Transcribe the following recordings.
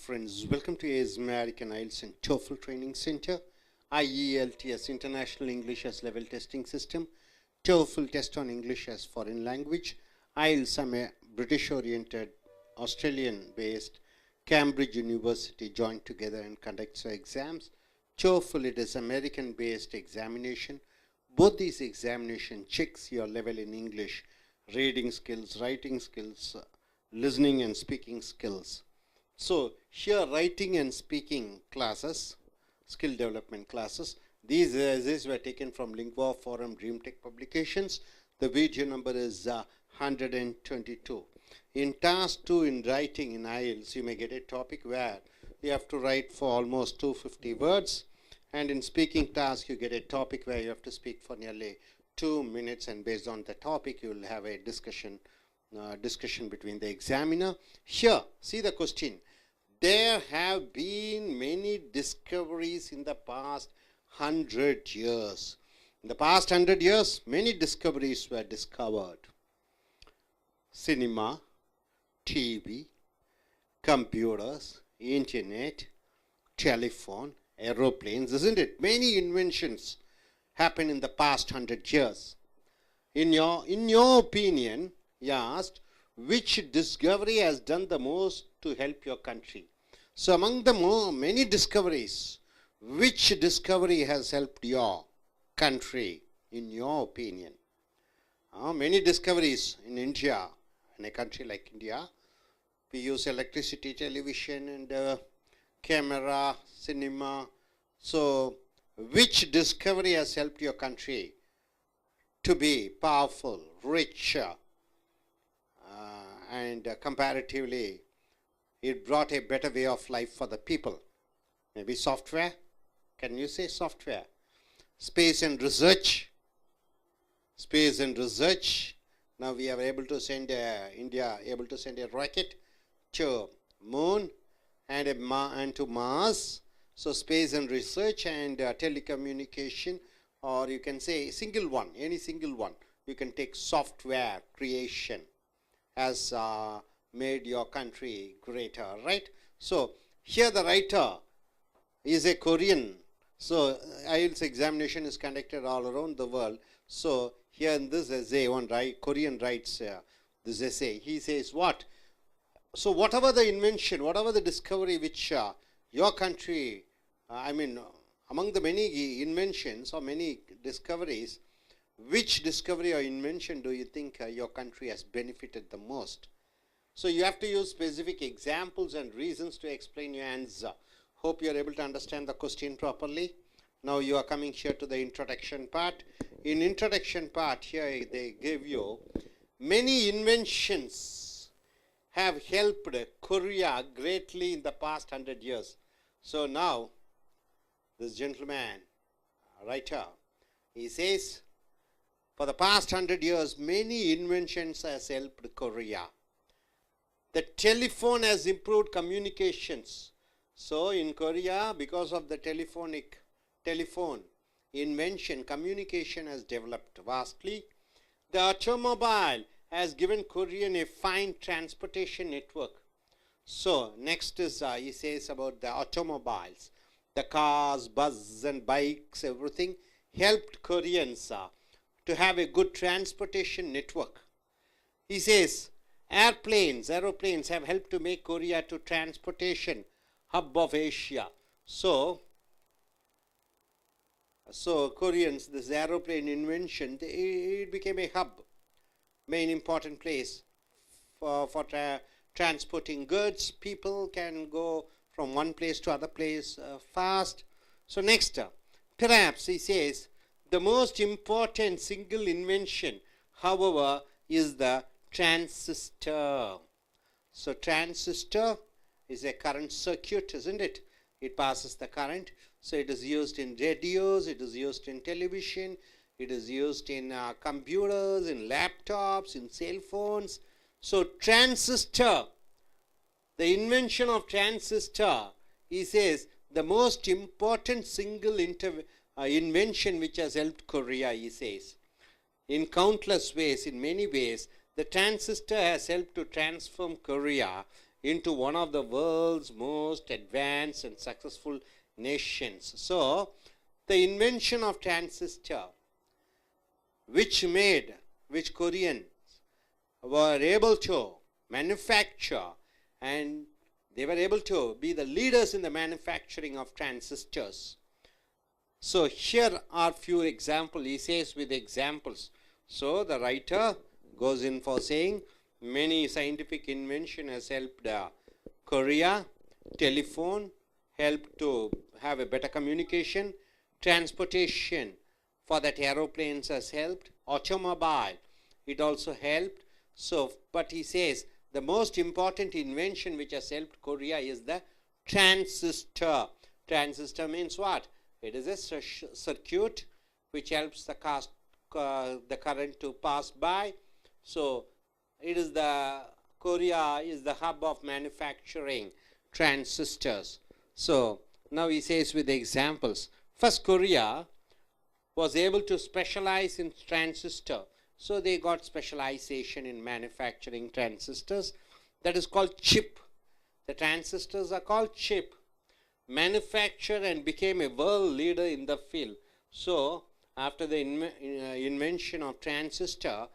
friends, welcome to AS American IELTS and TOEFL Training Center, I.E.L.T.S International English as Level Testing System, TOEFL Test on English as Foreign Language, I.E.L.T.S I'm a British-oriented, Australian-based Cambridge University joined together and conducts exams. TOEFL, it is American-based examination. Both these examination checks your level in English, reading skills, writing skills, listening and speaking skills. So here writing and speaking classes, skill development classes, these were taken from Lingua Forum DreamTech Publications. The video number is 122. In task 2 in writing in IELTS, you may get a topic where you have to write for almost 250 words. And in speaking task, you get a topic where you have to speak for nearly 2 minutes, and based on the topic, you will have a discussion between the examiner. Here, see the question. There have been many discoveries in the past 100 years. In the past 100 years, many discoveries were discovered. Cinema, TV, computers, internet, telephone, aeroplanes, isn't it? Many inventions happened in the past 100 years. In your opinion, you asked, which discovery has done the most to help your country? So among the many discoveries, which discovery has helped your country, in your opinion? Many discoveries in India, in a country like India, we use electricity, television, and camera, cinema. So which discovery has helped your country to be powerful, rich, and comparatively it brought a better way of life for the people? Maybe software? Can you say software? Space and research. Space and research. Now we are able to send India able to send a rocket to moon and to Mars. So space and research and telecommunication, or you can say single one, any single one. You can take software creation has made your country greater, right? So here the writer is a Korean. So IELTS examination is conducted all around the world. So here in this essay, Korean writes this essay. He says what? So whatever the invention, whatever the discovery which your country, among the many inventions or many discoveries, which discovery or invention do you think your country has benefited the most? So you have to use specific examples and reasons to explain your answer. Hope you are able to understand the question properly. Now you are coming here to the introduction part. In introduction part here they give you many inventions have helped Korea greatly in the past 100 years. So now this gentleman, writer, he says for the past 100 years many inventions has helped Korea. The telephone has improved communications. So in Korea, because of the telephone invention, communication has developed vastly. The automobile has given Korean a fine transportation network. So next is he says about the automobiles, the cars, buses and bikes, everything helped Koreans to have a good transportation network. He says aeroplanes have helped to make Korea to transportation hub of Asia. So Koreans, this aeroplane invention, it became a hub, main important place for transporting goods. People can go from one place to other place fast. So next, perhaps he says the most important single invention, however, is the transistor. So transistor is a current circuit, isn't it? It passes the current. So it is used in radios, it is used in television, it is used in computers, in laptops, in cell phones. So transistor, the invention of transistor, he says the most important single invention which has helped Korea, he says. In countless ways, in many ways, the transistor has helped to transform Korea into one of the world's most advanced and successful nations. So, the invention of transistor, which Koreans were able to manufacture, and they were able to be the leaders in the manufacturing of transistors. So here are few examples. He says with examples. So the writer goes in for saying many scientific invention has helped Korea. Telephone helped to have a better communication. Transportation for that aeroplanes has helped. Automobile, it also helped. So, but he says the most important invention which has helped Korea is the transistor. Transistor means what? It is a circuit which helps the current to pass by. So, it is Korea is the hub of manufacturing transistors. So, now he says with the examples. First, Korea was able to specialize in transistor. So, they got specialization in manufacturing transistors. That is called chip. The transistors are called chip. Manufactured and became a world leader in the field. So, after the invention of transistor,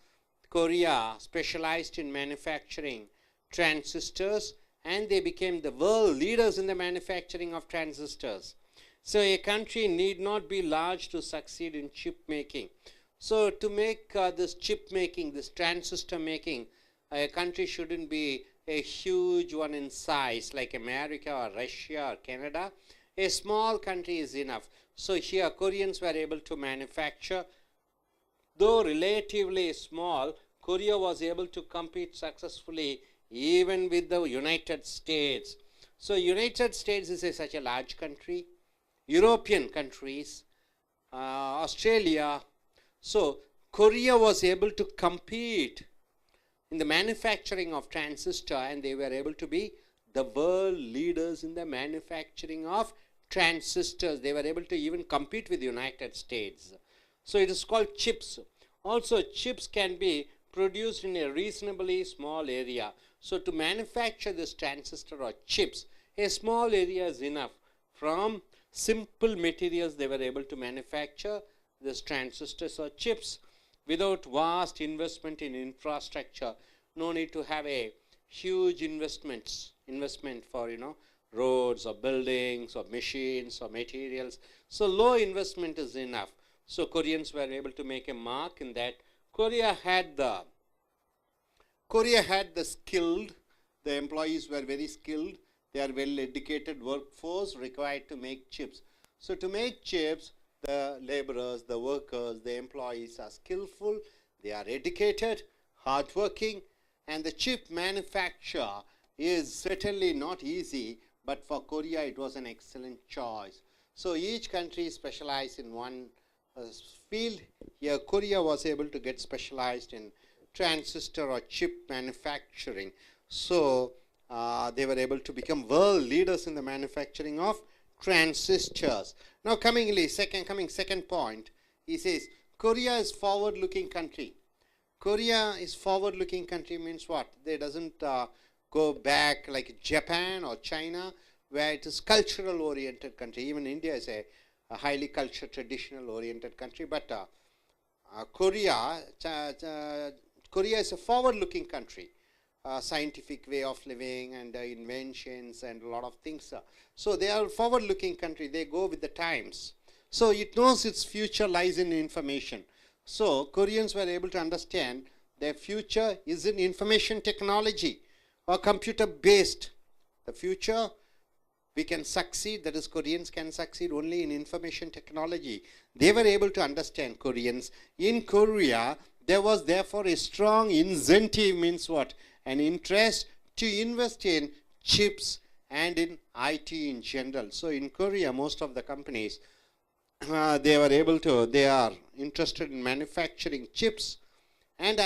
Korea specialized in manufacturing transistors and they became the world leaders in the manufacturing of transistors. So, a country need not be large to succeed in chip making. So, to make this chip making, this transistor making, a country shouldn't be a huge one in size like America or Russia or Canada. A small country is enough. So, here Koreans were able to manufacture. Though relatively small, Korea was able to compete successfully even with the United States. So, United States is such a large country. European countries, Australia. So, Korea was able to compete in the manufacturing of transistor and they were able to be the world leaders in the manufacturing of transistors. They were able to even compete with the United States. So, it is called chips. Also, chips can be produced in a reasonably small area. So, to manufacture this transistor or chips, a small area is enough. From simple materials they were able to manufacture this transistors or chips without vast investment in infrastructure. No need to have a huge investment for roads or buildings or machines or materials. So low investment is enough. So Koreans were able to make a mark in that. Korea had the skilled, the employees were very skilled. They are well educated workforce required to make chips. So to make chips, the laborers, the workers, the employees are skillful, they are educated, hardworking, and the chip manufacture is certainly not easy, but for Korea it was an excellent choice. So each country specialized in one field. Here Korea was able to get specialized in transistor or chip manufacturing. So they were able to become world leaders in the manufacturing of transistors. Now coming second point, he says Korea is forward-looking country. Korea is forward-looking country means what? They doesn't go back like Japan or China where it is cultural oriented country. Even India is a highly cultural traditional oriented country, but Korea is a forward-looking country. Scientific way of living and inventions and a lot of things. So they are forward-looking country. They go with the times. So it knows its future lies in information. So Koreans were able to understand their future is in information technology or computer based. The future we can succeed, that is Koreans can succeed only in information technology. They were able to understand Koreans. In Korea, there was therefore a strong incentive means what? An interest to invest in chips and in IT in general. So in Korea, most of the companies, they are interested in manufacturing chips and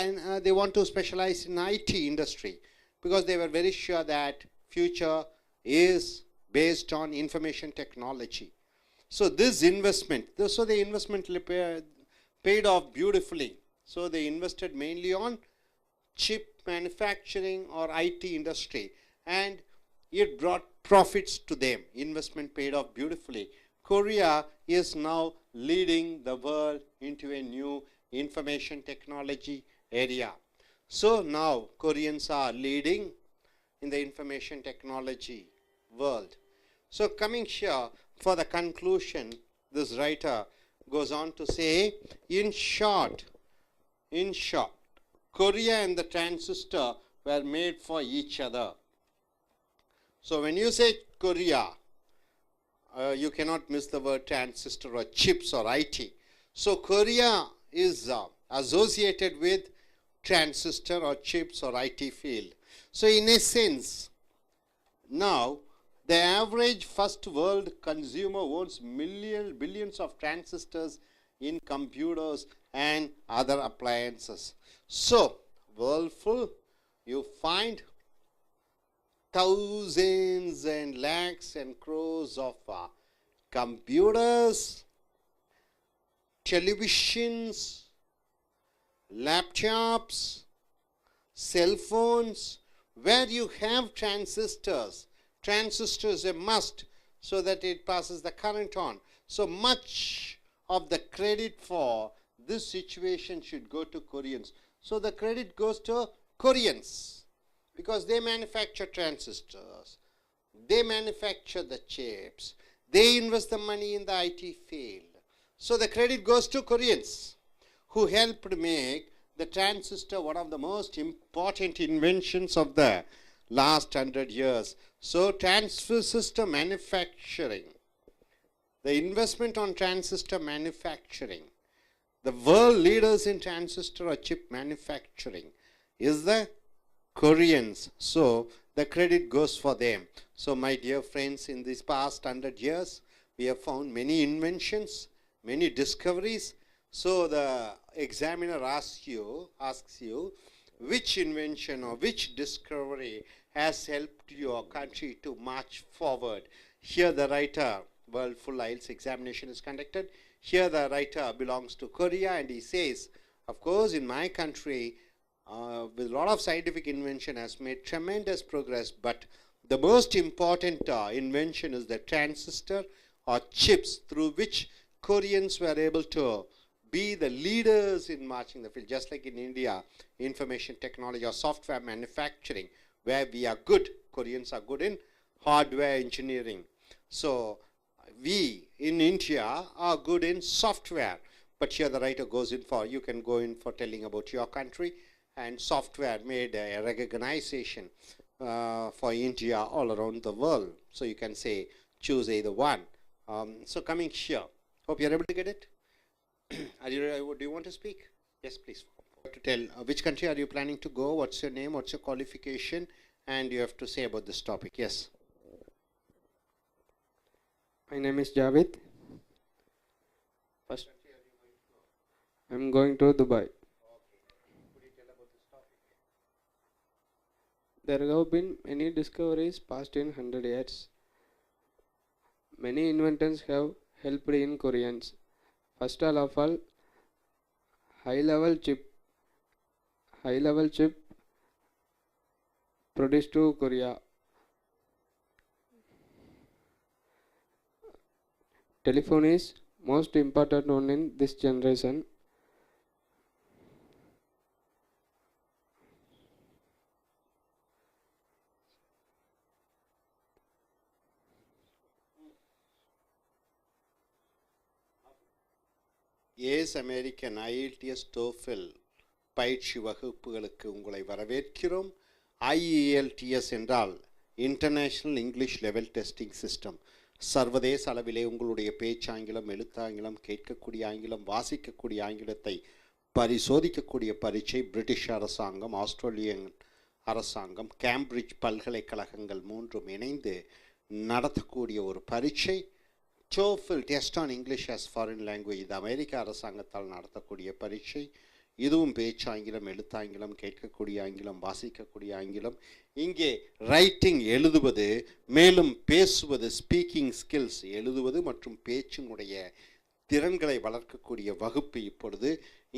they want to specialize in IT industry because they were very sure that future is based on information technology. So this investment, the investment paid off beautifully. So they invested mainly on chip manufacturing or IT industry and it brought profits to them. Investment paid off beautifully. Korea is now leading the world into a new information technology area. So now Koreans are leading in the information technology world. So coming here for the conclusion, this writer goes on to say, in short, Korea and the transistor were made for each other. So when you say Korea, you cannot miss the word transistor or chips or IT. So Korea is associated with transistor or chips or IT field. So in a sense, now the average first world consumer owns billions of transistors in computers and other appliances. So worldful, you find thousands and lakhs and crores of computers, televisions, laptops, cell phones, where you have transistors. Transistors a must so that it passes the current on. So much of the credit for this situation should go to Koreans. So the credit goes to Koreans because they manufacture transistors, they manufacture the chips, they invest the money in the IT field. So the credit goes to Koreans who helped make the transistor one of the most important inventions of the last 100 years. So transistor manufacturing, the investment on transistor manufacturing, the world leaders in transistor or chip manufacturing is the Koreans. So the credit goes for them. So my dear friends, in these past 100 years, we have found many inventions, many discoveries. So the examiner asks you, which invention or which discovery has helped your country to march forward. Here the writer, World Full IELTS examination is conducted. Here the writer belongs to Korea and he says, of course, in my country, with a lot of scientific invention has made tremendous progress, but the most important invention is the transistor or chips through which Koreans were able to be the leaders in marching the field, just like in India, information technology or software manufacturing, where we are good. Koreans are good in hardware engineering. So we in India are good in software. But here the writer goes in for, you can go in for telling about your country, and software made a recognition for India all around the world. So you can say, choose either one. So coming here, hope you're able to get it. Do you want to speak? Yes, please. To tell which country are you planning to go, what's your name, what's your qualification, and you have to say about this topic. Yes. My name is Javed. First, I'm going to Dubai. Could you tell about this topic? There have been many discoveries past in 100 years. Many inventions have helped in Koreans. First of all, high-level chip produced to Korea. Telephone is most important one in this generation. Yes, American I.E.L.T.S TOEFL பயிற்சி வகுப்புகளுக்கு உங்களை வரவேற்கிறோம். I.E.L.T.S என்றால் international English level testing system. சர்வதேச அளவிலே உங்களுடைய பேச்சாங்கிலம், எழுத்தாங்கிலம், கேட்கக்கூடிய ஆங்கிலம், வாசிக்கக்கூடிய ஆங்கிலத்தை பரிசோதிக்கக்கூடிய பரீட்சை பிரிட்டிஷ் அரசாங்கம், ஆஸ்திரேலியன் அரசாங்கம், கேம்பிரிட்ஜ் பல்கலைக்கழகங்கள் மூன்றும் இணைந்து நடத்தக்கூடிய ஒரு பரீட்சை. TOEFL test on English as foreign language, இது அமெரிக்க அரசாங்கத்தால் நடத்தக்கூடிய பரீட்சை. இதுவும் பேச்சாங்கிலம், எழுத்தாங்கிலம், கேட்கக்கூடிய ஆங்கிலம், வாசிக்கக்கூடிய ஆங்கிலம். இங்கே ரைட்டிங் எழுதுவது, மேலும் பேசுவது, ஸ்பீக்கிங் ஸ்கில்ஸ் எழுதுவது மற்றும் பேச்சினுடைய திறன்களை வளர்க்கக்கூடிய வகுப்பு இப்பொழுது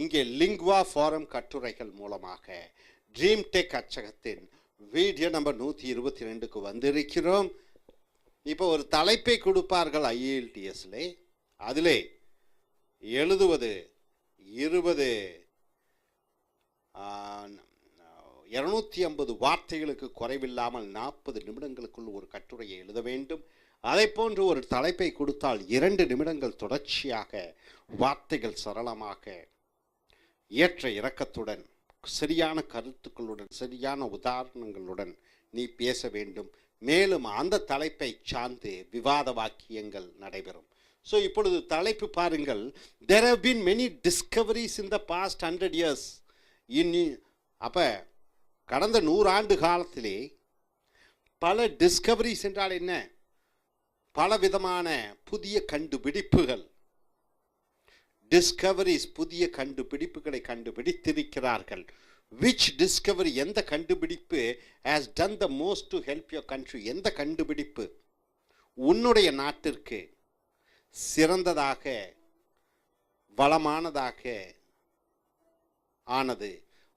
இங்கே லிங்குவா ஃபாரம் கட்டுரைகள் மூலமாக ட்ரீம் டெக் அச்சகத்தின் வீடியோ நம்பர் 122க்கு வந்திருக்கிறோம். இப்போ ஒரு தலைப்பை கொடுப்பார்கள் IELTSல. அதிலே எழுதுவது 250 வார்த்தைகளுக்கு குறைவில்லாமல் 40 நிமிடங்களுக்குள் ஒரு கட்டுரையை எழுத வேண்டும். அதை போன்று ஒரு தலைப்பை கொடுத்தால் 2 நிமிடங்கள் தொடர்ச்சியாக வார்த்தைகள் சரளமாக ஏற்ற இறக்கத்துடன் சரியான கருத்துக்களுடன் சரியான உதாரணங்களுடன் நீ பேச வேண்டும். மேலும் அந்த தலைப்பை சார்ந்து விவாத வாக்கியங்கள் நடைபெறும். ஸோ இப்பொழுது தலைப்பு பாருங்கள். there have been many discoveries in the past 100 years. அப்போ கடந்த 100 ஆண்டு காலத்திலே பல டிஸ்கவரிஸ் என்றால் என்ன? பல விதமான புதிய கண்டுபிடிப்புகள், டிஸ்கவரிஸ், புதிய கண்டுபிடிப்புகளை கண்டுபிடித்திருக்கிறார்கள். which discovery, எந்த கண்டுபிடிப்பு has done the most to help your country? எந்த கண்டுபிடிப்பு உன்னுடைய நாட்டிற்கு சிறந்ததாக வளமானதாக ஆனது?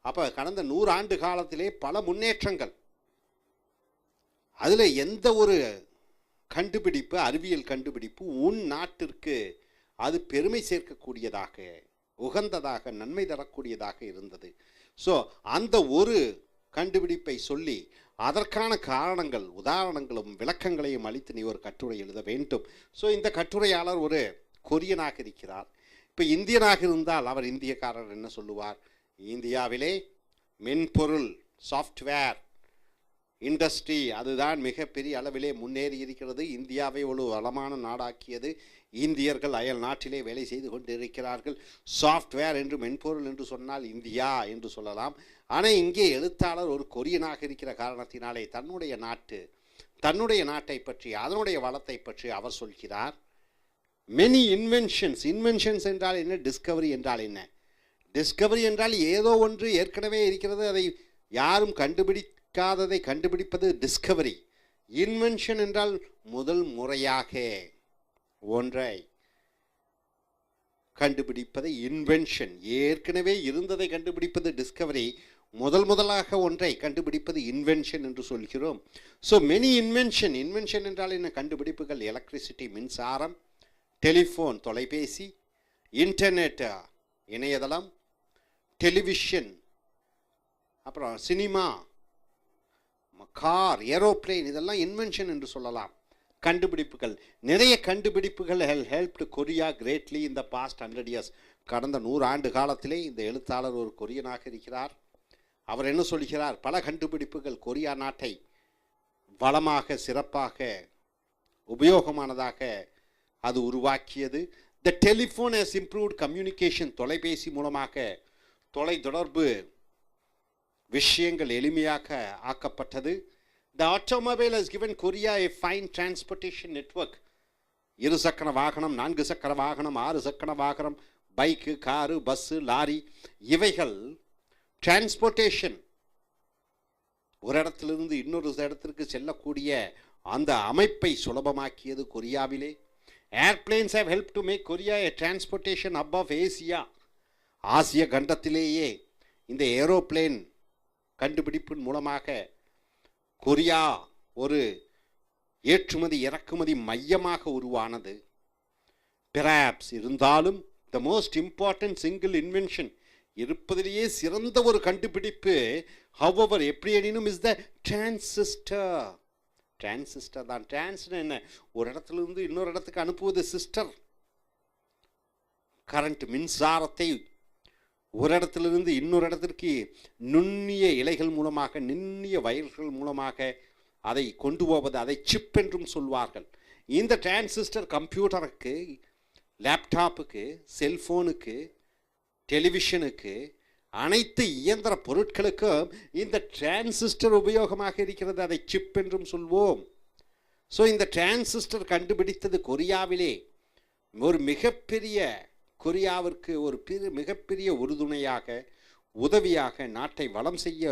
அப்போ கடந்த 100 ஆண்டு காலத்திலே பல முன்னேற்றங்கள். அதில் எந்த ஒரு கண்டுபிடிப்பு, அறிவியல் கண்டுபிடிப்பு உன் நாட்டிற்கு அது பெருமை சேர்க்கக்கூடியதாக, உகந்ததாக, நன்மை தரக்கூடியதாக இருந்தது? ஸோ அந்த ஒரு கண்டுபிடிப்பை சொல்லி அதற்கான காரணங்கள், உதாரணங்களும் விளக்கங்களையும் அளித்து நீ ஒரு கட்டுரை எழுத வேண்டும். ஸோ இந்த கட்டுரையாளர் ஒரு கொரியனாக இருக்கிறார். இப்போ இந்தியனாக இருந்தால் அவர் இந்தியக்காரர் என்ன சொல்லுவார்? இந்தியாவிலே மென்பொருள், சாஃப்ட்வேர் இண்டஸ்ட்ரி அதுதான் மிகப்பெரிய அளவிலே முன்னேறி இருக்கிறது. இந்தியாவை ஒரு வளமான நாடாக்கியது. இந்தியர்கள் அயல் நாட்டிலே வேலை செய்து கொண்டிருக்கிறார்கள். சாஃப்ட்வேர் என்று, மென்பொருள் என்று சொன்னால் இந்தியா என்று சொல்லலாம். ஆனால் இங்கே எழுத்தாளர் ஒரு கொரியனாக இருக்கிற காரணத்தினாலே தன்னுடைய நாட்டை பற்றி, அதனுடைய வளத்தை பற்றி அவர் சொல்கிறார். மெனி இன்வென்ஷன்ஸ் என்றால் என்ன? டிஸ்கவரி என்றால் என்ன? டிஸ்கவரி என்றால் ஏதோ ஒன்று ஏற்கனவே இருக்கிறது, அதை யாரும் கண்டுபிடிக்காததை கண்டுபிடிப்பது டிஸ்கவரி. இன்வென்ஷன் என்றால் முதல் முறையாக ஒன்றை கண்டுபிடிப்பதை இன்வென்ஷன். ஏற்கனவே இருந்ததை கண்டுபிடிப்பது டிஸ்கவரி. முதலாக ஒன்றை கண்டுபிடிப்பது இன்வென்ஷன் என்று சொல்கிறோம். ஸோ மெனி இன்வென்ஷன் என்றால் என்ன? கண்டுபிடிப்புகள். எலக்ட்ரிசிட்டி, மின்சாரம், டெலிஃபோன், தொலைபேசி, இன்டர்நெட், இணையதளம், டெலிவிஷன், அப்புறம் சினிமா, கார், ஏரோப்ளேன், இதெல்லாம் இன்வென்ஷன் என்று சொல்லலாம். கண்டுபிடிப்புகள். நிறைய கண்டுபிடிப்புகள் ஹெல்ப்டு கொரியா கிரேட்லி இந்த பாஸ்ட் 100 years. கடந்த 100 ஆண்டு காலத்திலே இந்த எழுத்தாளர் ஒரு கொரியனாக இருக்கிறார். அவர் என்ன சொல்கிறார்? பல கண்டுபிடிப்புகள் கொரியா நாட்டை வளமாக, சிறப்பாக, உபயோகமானதாக அது உருவாக்கியது. The telephone has improved communication. தொலைபேசி மூலமாக தொலைத்தொடர்பு விஷயங்கள் எளிமையாக ஆக்கப்பட்டது. The automobile has given Korea a fine transportation network. 2 சக்கர வாகனம், 4 சக்கர வாகனம், 6 சக்கர வாகனம், பைக்கு, காரு, பஸ்ஸு, லாரி, இவைகள் டிரான்ஸ்போர்ட்டேஷன், ஒரு இடத்திலிருந்து இன்னொரு இடத்திற்கு செல்லக்கூடிய அந்த அமைப்பை சுலபமாக்கியது கொரியாவிலே. Airplanes have help to make Korea a transportation hub of Asia. ஆசிய கண்டத்திலேயே இந்த ஏரோப்ளேன் கண்டுபிடிப்பின் மூலமாக கொரியா ஒரு ஏற்றுமதி இறக்குமதி மையமாக உருவானது. பெராப்ஸ் இருந்தாலும் the most important single invention, இருப்பதிலேயே சிறந்த ஒரு கண்டுபிடிப்பு, ஹவெவர் எப்படி எனினும், இஸ் த டிரான்சிஸ்டர். டிரான்சிஸ்டர் தான். டிரான்ஸ்னா என்ன? ஒரு இடத்துலேருந்து இன்னொரு இடத்துக்கு அனுப்புவது சிஸ்டர். கரண்ட், மின்சாரத்தை ஒரு இடத்திலிருந்து இன்னொரு இடத்திற்கு நுண்ணிய இலைகள் மூலமாக, நுண்ணிய வயர்கள் மூலமாக அதை கொண்டு போவது, அதை சிப் என்றும் சொல்வார்கள். இந்த டிரான்சிஸ்டர் கம்ப்யூட்டருக்கு, லேப்டாப்புக்கு, செல்ஃபோனுக்கு, டெலிவிஷனுக்கு, அனைத்து இயந்திர பொருட்களுக்கும் இந்த டிரான்சிஸ்டர் உபயோகமாக இருக்கிறது. அதை சிப் என்றும் சொல்வோம். ஸோ இந்த டிரான்சிஸ்டர் கண்டுபிடித்தது கொரியாவிலே ஒரு மிகப்பெரிய, கொரியாவிற்கு ஒரு மிகப்பெரிய உறுதுணையாக, உதவியாக, நாட்டை வளம் செய்ய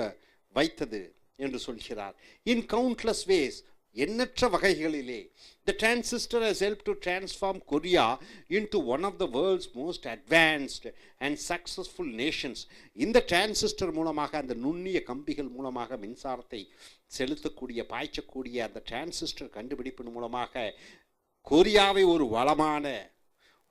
வைத்தது என்று சொல்கிறார். இன் கவுண்ட்லெஸ் வேஸ் எண்ணற்ற வகைகளிலே. The transistor has helped to transform Korea into one of the world's most advanced and successful nations. இந்த டிரான்சிஸ்டர் மூலமாக, அந்த நுண்ணிய கம்பிகள் மூலமாக மின்சாரத்தை செலுத்தக்கூடிய, பாய்ச்சக்கூடிய அந்த டிரான்சிஸ்டர் கண்டுபிடிப்பின் மூலமாக கொரியாவை ஒரு வளமான,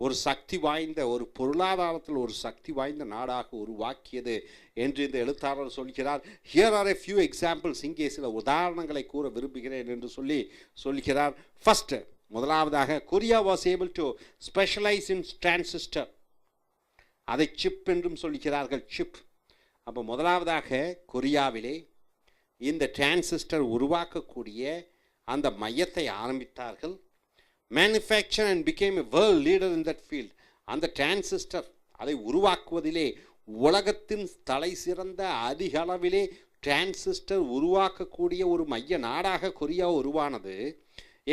ஒரு சக்தி வாய்ந்த, ஒரு பொருளாதாரத்தில் ஒரு சக்தி வாய்ந்த நாடாக உருவாக்கியது என்று இந்த எழுத்தாளர் சொல்கிறார். Here are a few examples, இங்கே சில உதாரணங்களை கூற விரும்புகிறேன் என்று சொல்கிறார். ஃபர்ஸ்ட், முதலாவதாக, Korea was able to specialise in transistor. அதை சிப் என்றும் சொல்கிறார்கள், சிப். அப்போ முதலாவதாக கொரியாவிலே இந்த டிரான்சிஸ்டர் உருவாக்கக்கூடிய அந்த மையத்தை ஆரம்பித்தார்கள். manufacture and became a world leader in that field. அந்த டிரான்சிஸ்டர் அதை உருவாக்குவதிலே உலகத்தின் தலை சிறந்த, அதிக அளவிலே டிரான்சிஸ்டர் உருவாக்கக்கூடிய ஒரு மைய நாடாக கொரியா உருவானது.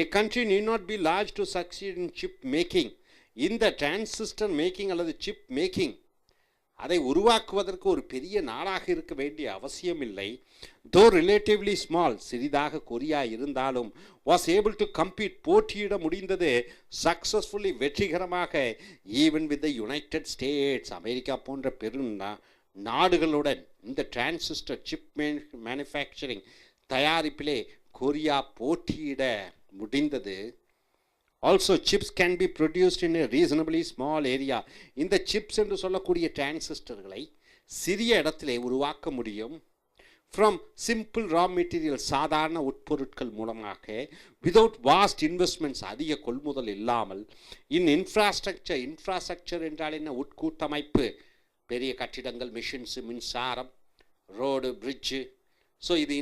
A country need not be large to succeed in chip making. இந்த டிரான்சிஸ்டர் மேக்கிங் அல்லது சிப் மேக்கிங் அதை உருவாக்குவதற்கு ஒரு பெரிய நாடாக இருக்க வேண்டிய அவசியம் இல்லை. தோ ரிலேட்டிவ்லி ஸ்மால், சிறிதாக கொரியா இருந்தாலும், வாஸ் ஏபிள் டு கம்பீட், போட்டியிட முடிந்தது சக்சஸ்ஃபுல்லி, வெற்றிகரமாக, even with the United states, America போன்ற பெரும் நாடுகளுடன் இந்த டிரான்சிஸ்டர் சிப் மேனுஃபேக்சரிங் தயாரிப்பிலே கொரியா போட்டியிட முடிந்தது. Also, chips can be produced in a reasonably small area. இந்த சிப்ஸ் என்று சொல்லக்கூடிய டிரான்சிஸ்டர்களை சிறிய இடத்திலே உருவாக்க முடியும். From simple raw materials, சாதாரண உட்பொருட்கள் மூலமாக, without vast investments, அதிக கொள்முதல் இல்லாமல். In infrastructure, infrastructure என்றால் என்ன? உட்கூட்டமைப்பு, பெரிய கட்டிடங்கள், மிஷின்ஸ், மின்சாரம், ரோடு, பிரிட்ஜு. ஸோ இது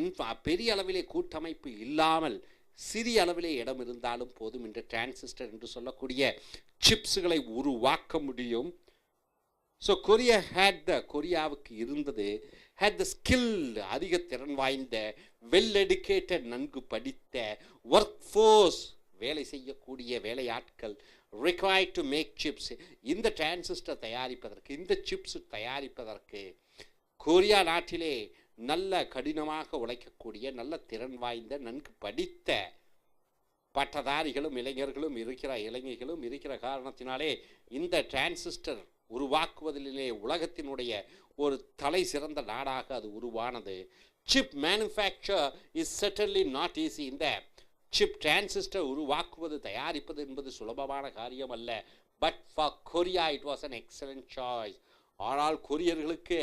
பெரிய அளவிலே கூட்டமைப்பு இல்லாமல் சிறிய அளவிலே இடம் இருந்தாலும் போதும் இந்த டிரான்சிஸ்டர் என்று சொல்லக்கூடிய சிப்ஸுகளை உருவாக்க முடியும். ஸோ கொரியாவுக்கு இருந்தது had the skill, அதிக திறன் வாய்ந்த, வெல் எடுக்கேட்டட், நன்கு படித்த, ஒர்க் ஃபோர்ஸ், வேலை செய்யக்கூடிய வேலையாட்கள், required to make chips. இந்த டிரான்சிஸ்டர் தயாரிப்பதற்கு, இந்த சிப்ஸ் தயாரிப்பதற்கு கொரியா நாட்டிலே நல்ல கடினமாக உழைக்கக்கூடிய, நல்ல திறன் வாய்ந்த, நன்கு படித்த பட்டதாரிகளும் இளைஞர்களும் இருக்கிற காரணத்தினாலே இந்த டிரான்சிஸ்டர் உருவாக்குவதிலே உலகத்தினுடைய ஒரு தலை சிறந்த நாடாக அது உருவானது. Chip manufacture is certainly not easy. இந்த சிப் டிரான்சிஸ்டர் உருவாக்குவது, தயாரிப்பது என்பது சுலபமான காரியம் அல்ல. But for Korea it was an excellent choice. ஆனால் கொரியர்களுக்கு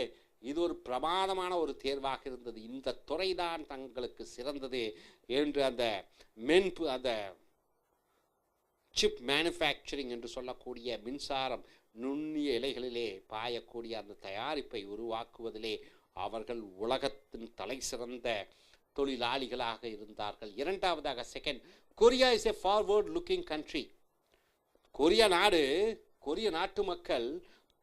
இது ஒரு பிரமாதமான ஒரு தேர்வாக இருந்தது. இந்த துறைதான் தங்களுக்கு சிறந்தது என்று அந்த சிப் மேனுஃபேக்சரிங் என்று சொல்லக்கூடிய மின்சாரம் நுண்ணிய இலைகளிலே பாயக்கூடிய அந்த தயாரிப்பை உருவாக்குவதிலே அவர்கள் உலகத்தின் தலை சிறந்த தொழிலாளிகளாக இருந்தார்கள். இரண்டாவதாக, second, Korea is a forward looking country. கொரிய நாட்டு மக்கள்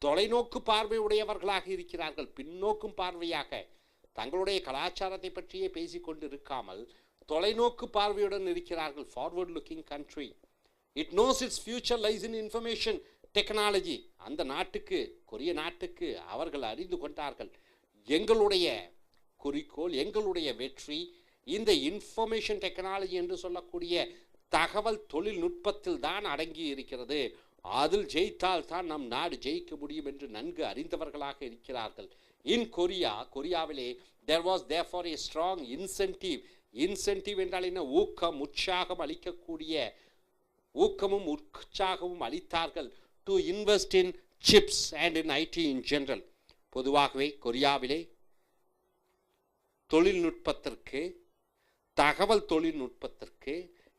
தொலைநோக்கு பார்வை உடையவர்களாக இருக்கிறார்கள். பின்னோக்கும் பார்வையாக தங்களுடைய கலாச்சாரத்தை பற்றியே பேசிக்கொண்டு இருக்காமல் தொலைநோக்கு பார்வையுடன் இருக்கிறார்கள். Forward looking country. It nose it's future lies in information technology. அந்த நாட்டுக்கு, கொரிய நாட்டுக்கு அவர்கள் அறிந்து கொண்டார்கள், எங்களுடைய குறிக்கோள், எங்களுடைய வெற்றி இந்த இன்ஃபர்மேஷன் டெக்னாலஜி என்று சொல்லக்கூடிய தகவல் தொழில்நுட்பத்தில் தான் அடங்கி இருக்கிறது. அதில் ஜெயித்தால் தான் நம் நாடு ஜெயிக்க முடியும் என்று நன்கு அறிந்தவர்களாக இருக்கிறார்கள். இன் கொரியாவிலே there was therefore a strong incentive. Incentive என்றால் என்ன? ஊக்கமும் உற்சாகமும் அளித்தார்கள். To invest in chips and in IT in general. பொதுவாகவே கொரியாவிலே தொழில்நுட்பத்திற்கு, தகவல் தொழில்நுட்பத்திற்கு,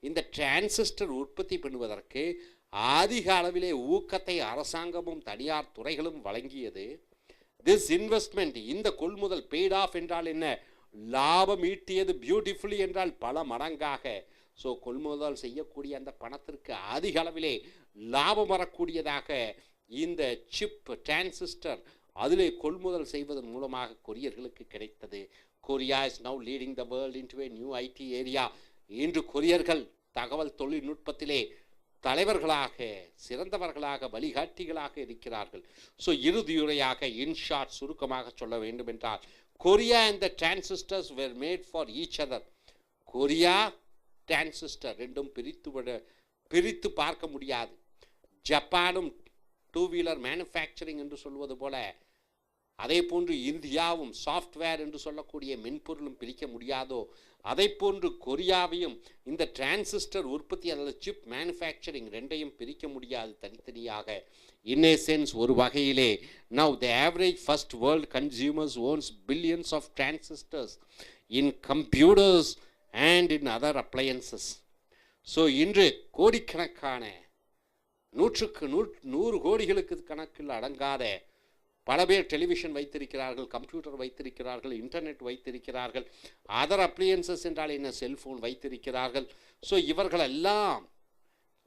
இந்த டிரான்சிஸ்டர் உற்பத்தி பண்ணுவதற்கு அதிக அளவிலே ஊக்கத்தை அரசாங்கமும் தனியார் துறைகளும் வழங்கியது. திஸ் இன்வெஸ்ட்மெண்ட், இந்த கொள்முதல், பெய்ட் ஆஃப் என்றால் என்ன? லாபம் ஈட்டியது. பியூட்டிஃபுல்லி என்றால் பல மடங்காக. ஸோ கொள்முதல் செய்யக்கூடிய அந்த பணத்திற்கு அதிக அளவிலே லாபம் வரக்கூடியதாக இந்த சிப் டிரான்சிஸ்டர் அதிலே கொள்முதல் செய்வதன் மூலமாக கொரியர்களுக்கு கிடைத்தது. Korea is now leading the world into a new IT area. இன்று கொரியர்கள் தகவல் தொழில்நுட்பத்திலே தலைவர்களாக, சிறந்தவர்களாக, வழிகாட்டிகளாக இருக்கிறார்கள். ஸோ இறுதியுரையாக, இன்ஷார்ட், சுருக்கமாக சொல்ல வேண்டும் என்றால், Korea and the transistors where made for each other. Korea transistor ரெண்டும் பிரித்து பார்க்க முடியாது. ஜப்பானும் டூ வீலர் மேனுஃபேக்சரிங் என்று சொல்வது போல, அதே போன்று இந்தியாவும் சாஃப்ட்வேர் என்று சொல்லக்கூடிய மென்பொருளும் பிரிக்க முடியாதோ, அதை போன்று கொரியாவையும் இந்த டிரான்சிஸ்டர் உற்பத்தி அல்லது சிப் மேனுஃபேக்சரிங் ரெண்டையும் பிரிக்க முடியாது தனித்தனியாக. இன் ஏ சென்ஸ், ஒரு வகையிலே now the average first world consumers owns billions of transistors in computers and in other appliances. So இன்று கோடிக்கணக்கான, நூற்றுக்கு 100 கோடிகளுக்கு கணக்கில் அடங்காத பல பேர் டெலிவிஷன் வைத்திருக்கிறார்கள், கம்ப்யூட்டர் வைத்திருக்கிறார்கள், இன்டர்நெட் வைத்திருக்கிறார்கள், அதர் அப்ளையன்சஸ் என்றால் என்ன, செல்ஃபோன் வைத்திருக்கிறார்கள். ஸோ இவர்களெல்லாம்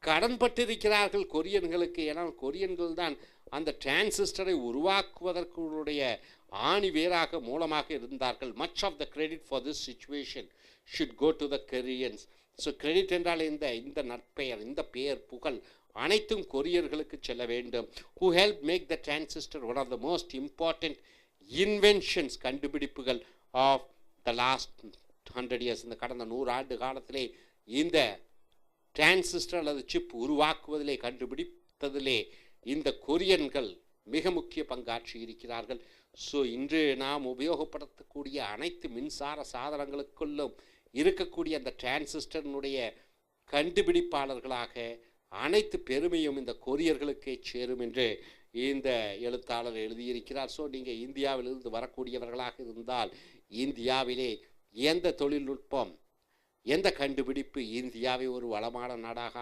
கடன்பட்டிருக்கிறார்கள் கொரியன்களுக்கு. ஏன்னா கொரியன்கள் தான் அந்த டிரான்சிஸ்டரை உருவாக்குவதற்குடைய ஆணி வேறாக மூலமாக இருந்தார்கள். Much of the credit for this situation should go to the Koreans. So credit என்றால் இந்த நற்பெயர், இந்த பெயர் புகழ் அனைத்தும் கொரியர்களுக்கு செல்ல வேண்டும். who help make the transistor one of the most important inventions, கண்டுபிடிப்புகள் of the last 100 years. இந்த கடந்த 100 ஆண்டு காலத்திலே இந்த டிரான்சிஸ்டர் அல்லது சிப் உருவாக்குவதிலே, கண்டுபிடித்ததிலே இந்த கொரியன்கள் மிக முக்கிய பங்காற்றி இருக்கிறார்கள். ஸோ இன்று நாம் உபயோகப்படுத்தக்கூடிய அனைத்து மின்சார சாதனங்களுக்குள்ளும் இருக்கக்கூடிய அந்த டிரான்சிஸ்டர்னுடைய கண்டுபிடிப்பாளர்களாக அனைத்து பெருமையும் இந்த கொரியர்களுக்கே சேரும் என்று இந்த எழுத்தாளர் எழுதியிருக்கிறார். ஸோ நீங்கள் இந்தியாவிலிருந்து வரக்கூடியவர்களாக இருந்தால், இந்தியாவிலே எந்த தொழில்நுட்பம், எந்த கண்டுபிடிப்பு இந்தியாவை ஒரு வளமான நாடாக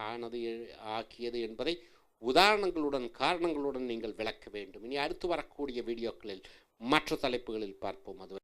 ஆக்கியது என்பதை உதாரணங்களுடன், காரணங்களுடன் நீங்கள் விளக்க வேண்டும். இனி அடுத்து வரக்கூடிய வீடியோக்களில் மற்ற தலைப்புகளில் பார்ப்போம். அது